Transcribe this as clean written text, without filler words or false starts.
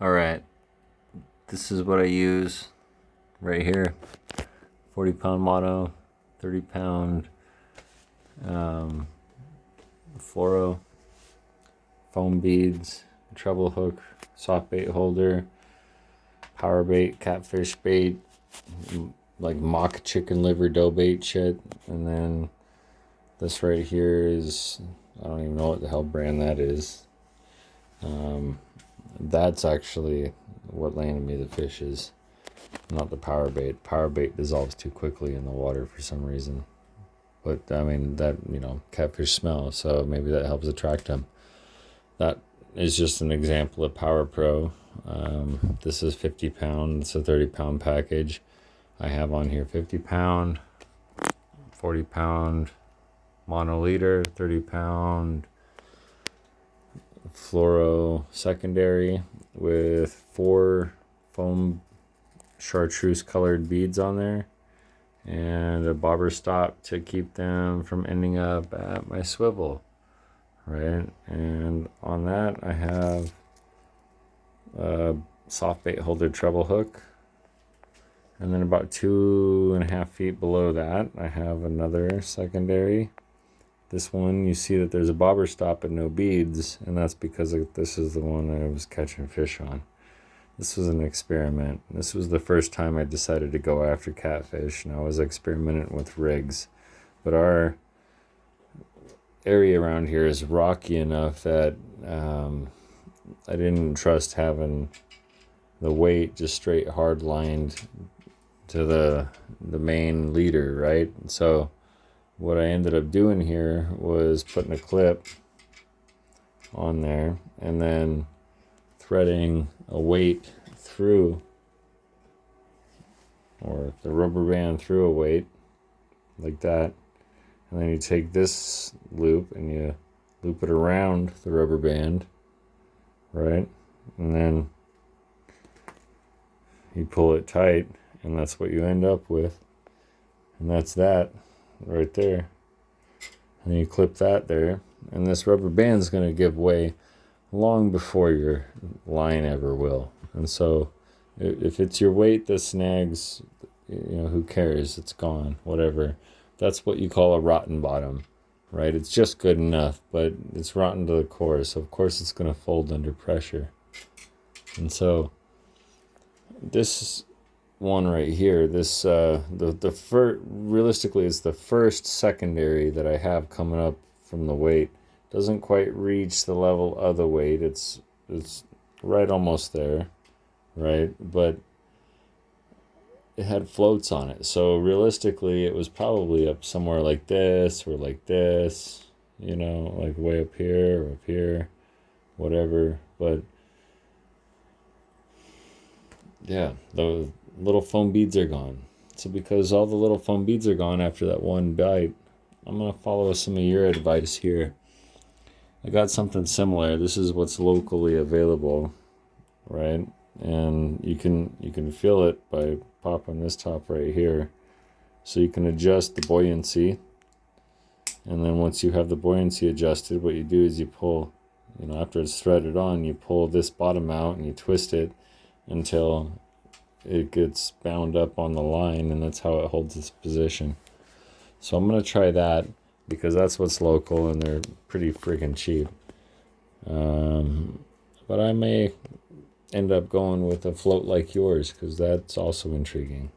Alright, this is what I use right here. 40-pound mono, 30-pound fluoro, foam beads, treble hook, soft bait holder, power bait, catfish bait, like mock chicken liver dough bait shit. And then this right here is, I don't even know what the hell brand that is. That's actually what landed me the fishes, not the power bait. Power bait dissolves too quickly in the water for some reason. But I mean, that, catfish smell, so maybe that helps attract them. That is just an example of Power Pro. This is 50 pound. It's a 30-pound package. I have on here 50 pound, 40 pound monoliter, 30 pound fluoro secondary with 4 foam chartreuse colored beads on there, and a bobber stop to keep them from ending up at my swivel, right? And on that I have a soft bait holder treble hook, and then about 2.5 feet below that I have another secondary. This one, you see that there's a bobber stop and no beads, and that's because this is the one I was catching fish on. This was an experiment. This was the first time I decided to go after catfish, and I was experimenting with rigs. But our area around here is rocky enough that I didn't trust having the weight just straight hard lined to the main leader, right? So what I ended up doing here was putting a clip on there and then threading a weight through, or the rubber band through a weight like that, and then you take this loop and you loop it around the rubber band, right? And then you pull it tight, and that's what you end up with. And that's that right there. And you clip that there, and this rubber band is going to give way long before your line ever will. And so if it's your weight that snags, who cares? It's gone, whatever. That's what you call a rotten bottom, right? It's just good enough, but it's rotten to the core, so of course it's going to fold under pressure. And so this one right here, this realistically is the first secondary that I have coming up from the weight. Doesn't quite reach the level of the weight. It's right almost there, right? But it had floats on it, so realistically it was probably up somewhere like this or like this, like way up here or up here, whatever. But yeah, the little foam beads are gone. So because all the little foam beads are gone after that one bite, I'm going to follow some of your advice here. I got something similar. This is what's locally available, right? And you can feel it by popping this top right here. So you can adjust the buoyancy. And then once you have the buoyancy adjusted, what you do is you pull, after it's threaded on, you pull this bottom out and you twist it until it gets bound up on the line, and that's how it holds its position. So I'm going to try that because that's what's local and they're pretty freaking cheap. But I may end up going with a float like yours because that's also intriguing.